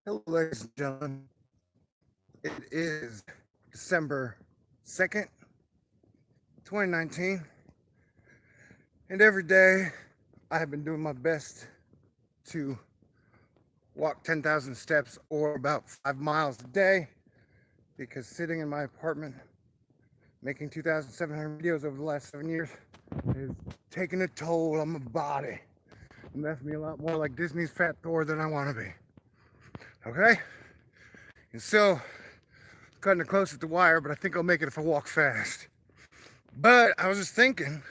Hello, ladies and gentlemen. It is December 2nd, 2019, and every day I have been doing my best to walk 10,000 steps or about 5 miles a day because sitting in my apartment making 2,700 videos over the last 7 years is taking a toll on my body. It left me a lot more like Disney's Fat Thor than I want to be. Okay? And so, cutting it close at the wire, but I think I'll make it if I walk fast. But I was just thinking,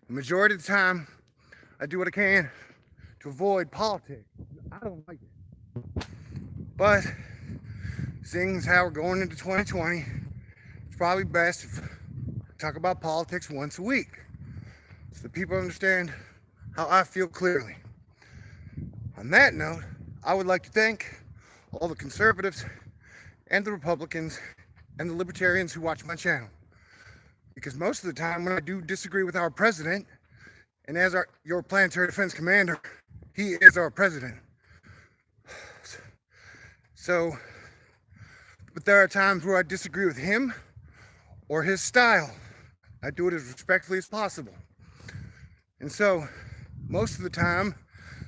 the majority of the time, I do what I can to avoid politics. I don't like it. But seeing as how we're going into 2020, it's probably best if I talk about politics once a week so that people understand how I feel clearly. On that note, I would like to thank all the conservatives and the Republicans and the libertarians who watch my channel. Because most of the time when I do disagree with our president, and as your planetary defense commander, he is our president. So, but there are times where I disagree with him or his style. I do it as respectfully as possible. And so, most of the time,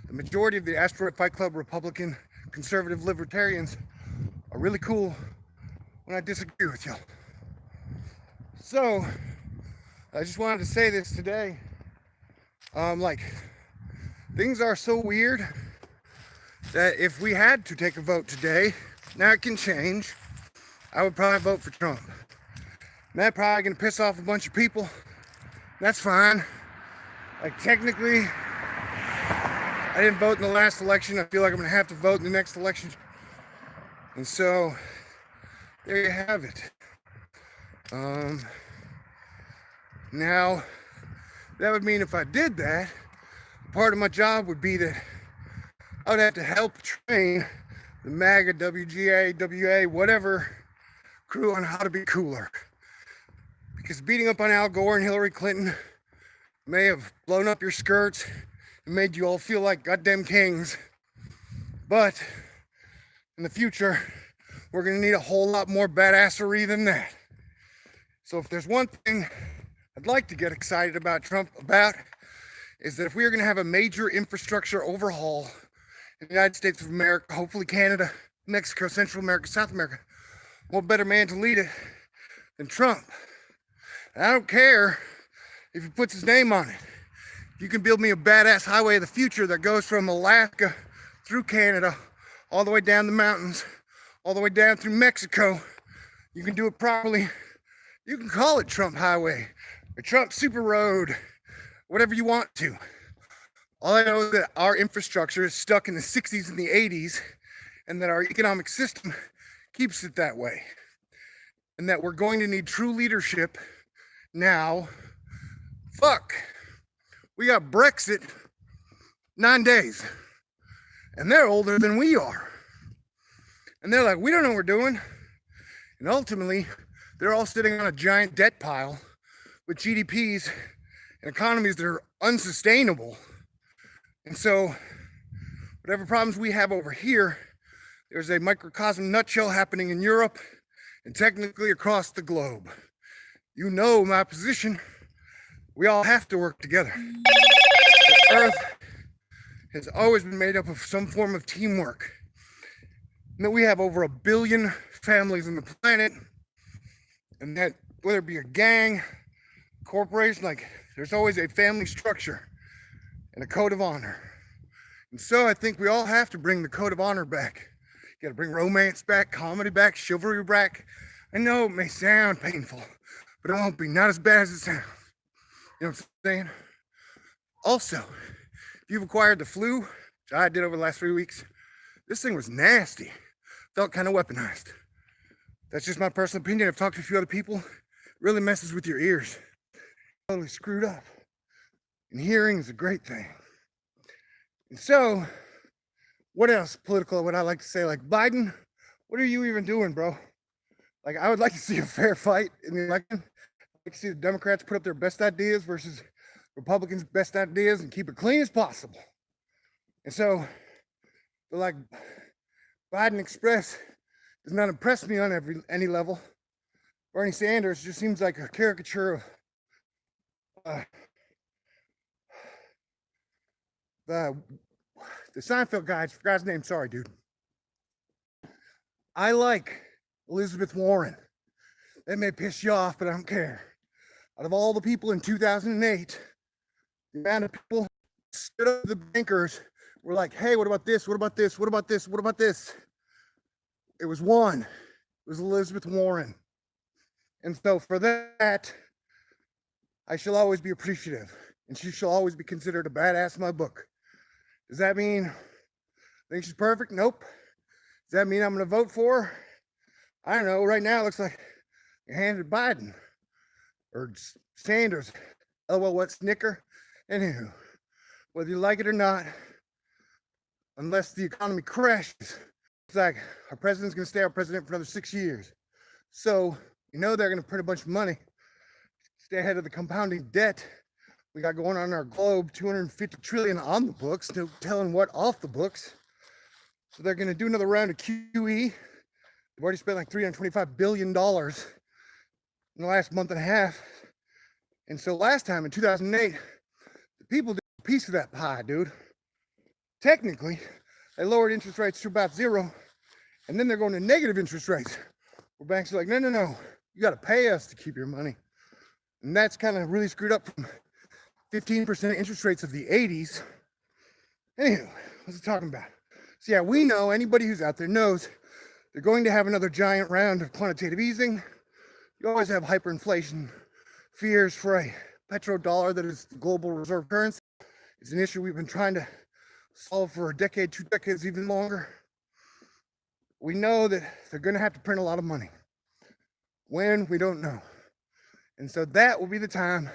the majority of the Asteroid Fight Club Republican conservative libertarians are really cool when I disagree with y'all. So, I just wanted to say this today. Things are so weird that if we had to take a vote today, now it can change, I would probably vote for Trump. And that's probably gonna piss off a bunch of people. That's fine. Like, technically, I didn't vote in the last election. I feel like I'm gonna have to vote in the next election. And so, there you have it. Now, that would mean if I did that, part of my job would be that I would have to help train the MAGA, WGA, WA, whatever crew on how to be cooler. Because beating up on Al Gore and Hillary Clinton may have blown up your skirts and made you all feel like goddamn kings. But in the future, we're gonna need a whole lot more badassery than that. So if there's one thing I'd like to get excited about Trump about, is that if we are gonna have a major infrastructure overhaul in the United States of America, hopefully Canada, Mexico, Central America, South America, what better man to lead it than Trump? And I don't care if he puts his name on it. If you can build me a badass highway of the future that goes from Alaska through Canada, all the way down the mountains, all the way down through Mexico, you can do it properly. You can call it Trump Highway, or Trump Super Road, whatever you want to. All I know is that our infrastructure is stuck in the 60s and the 80s, and that our economic system keeps it that way. And that we're going to need true leadership now. Fuck. We got Brexit 9 days, and they're older than we are. And they're like, we don't know what we're doing. And ultimately, they're all sitting on a giant debt pile with GDPs and economies that are unsustainable. And so, whatever problems we have over here, there's a microcosm nutshell happening in Europe and technically across the globe. You know my position. We all have to work together. The Earth has always been made up of some form of teamwork. And that we have over 1 billion families on the planet, and that whether it be a gang, corporation, like there's always a family structure and a code of honor. And so I think we all have to bring the code of honor back. You gotta bring romance back, comedy back, chivalry back. I know it may sound painful, but it won't be. Not as bad as it sounds. You know what I'm saying? Also, if you've acquired the flu, which I did over the last 3 weeks, this thing was nasty. Felt kind of weaponized. That's just my personal opinion. I've talked to a few other people. It really messes with your ears. Totally screwed up. And hearing is a great thing. And so, what else political would I like to say? Like, Biden, what are you even doing, bro? Like, I would like to see a fair fight in the election. I'd like to see the Democrats put up their best ideas versus Republicans' best ideas and keep it clean as possible. And so, but like, Biden Express does not impress me on any level. Bernie Sanders just seems like a caricature of the Seinfeld guy. I forgot his name. Sorry, dude. I like Elizabeth Warren. That may piss you off, but I don't care. Out of all the people in 2008, the amount of people stood up to the bankers were like, hey, what about this? What about this? What about this? What about this? It was one. It was Elizabeth Warren. And so for that, I shall always be appreciative. And she shall always be considered a badass in my book. Does that mean I think she's perfect? Nope. Does that mean I'm going to vote for her? I don't know. Right now, it looks like you handed Biden or Sanders. LOL, what snicker? Anywho, whether you like it or not, unless the economy crashes, it's like our president's going to stay our president for another 6 years. So, you know they're going to print a bunch of money, stay ahead of the compounding debt we got going on in our globe, 250 trillion on the books, no telling what off the books. So they're going to do another round of QE. They've already spent like $325 billion in the last month and a half. And so last time in 2008, the people did a piece of that pie, dude. Technically, they lowered interest rates to about zero, and then they're going to negative interest rates, where banks are like, no, you got to pay us to keep your money. And that's kind of really screwed up from 15% interest rates of the 80s. Anywho, what's it talking about? So yeah, we know, anybody who's out there knows, they're going to have another giant round of quantitative easing. You always have hyperinflation fears for a petrodollar that is the global reserve currency. It's an issue we've been trying to solve for a decade, 2 decades, even longer. We know that they're going to have to print a lot of money. When, we don't know. And so that will be the time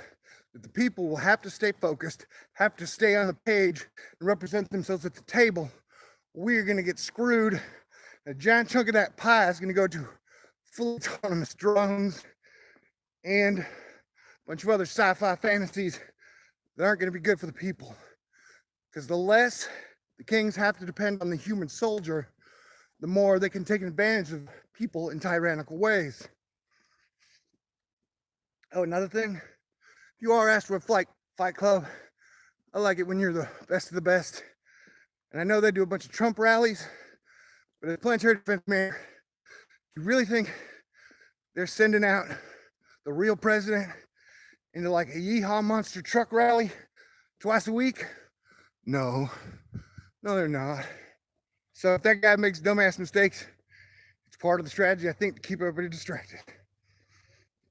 that the people will have to stay focused, have to stay on the page and represent themselves at the table. We're going to get screwed. A giant chunk of that pie is going to go to fully autonomous drones and a bunch of other sci-fi fantasies that aren't going to be good for the people. Because the less the kings have to depend on the human soldier, the more they can take advantage of people in tyrannical ways. Oh, another thing, if you are asked for a fight club, I like it when you're the best of the best. And I know they do a bunch of Trump rallies, but as a planetary defense mayor, you really think they're sending out the real president into like a yeehaw monster truck rally twice a week? No, they're not. So if that guy makes dumbass mistakes, it's part of the strategy, I think, to keep everybody distracted.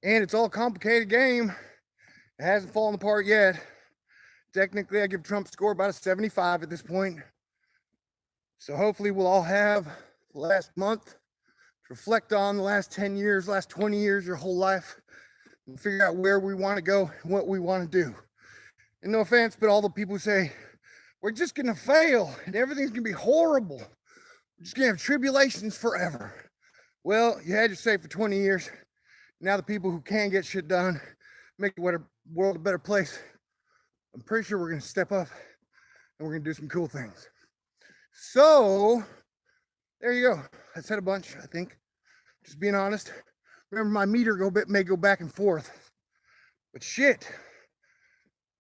And it's all a complicated game. It hasn't fallen apart yet. Technically, I give Trump's score about a 75 at this point. So hopefully we'll all have the last month to reflect on the last 10 years, last 20 years, your whole life, and figure out where we want to go and what we want to do. And no offense, but all the people who say, we're just going to fail and everything's going to be horrible. We're just going to have tribulations forever. Well, you had your say for 20 years. Now the people who can get shit done, make the world a better place, I'm pretty sure we're going to step up and we're going to do some cool things. So, there you go. I said a bunch, I think. Just being honest. Remember, my meter may go back and forth. But shit.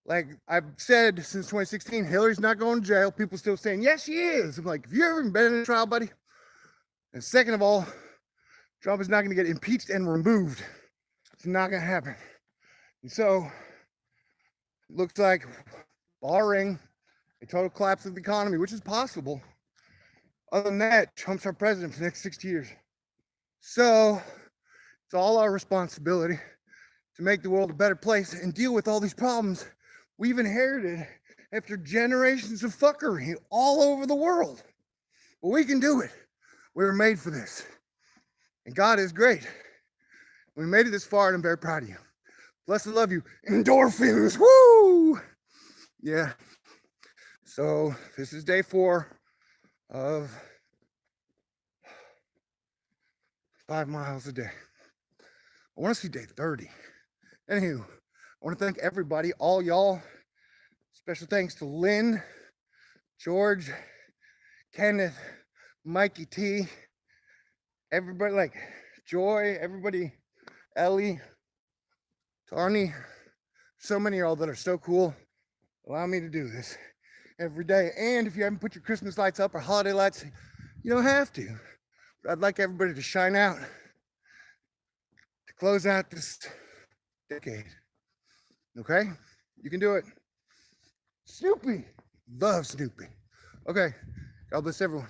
Like I've said since 2016, Hillary's not going to jail. People still saying, yes, she is. I'm like, have you ever been in a trial, buddy? And second of all, Trump is not going to get impeached and removed. It's not going to happen. And so, it looks like, barring a total collapse of the economy, which is possible, other than that, Trump's our president for the next 60 years. So, it's all our responsibility to make the world a better place and deal with all these problems we've inherited after generations of fuckery all over the world. But we can do it. We were made for this. And God is great. We made it this far, and I'm very proud of you. Bless and love you. Endorphins. Woo! Yeah. So this is day 4 of 5 miles a day. I want to see day 30. Anywho, I want to thank everybody, all y'all. Special thanks to Lynn, George, Kenneth, Mikey T, everybody like Joy, everybody, Ellie, Tawny, so many of y'all that are so cool. Allow me to do this every day. And if you haven't put your Christmas lights up or holiday lights, you don't have to. But I'd like everybody to shine out to close out this decade. Okay? You can do it. Snoopy. Love Snoopy. Okay. God bless everyone.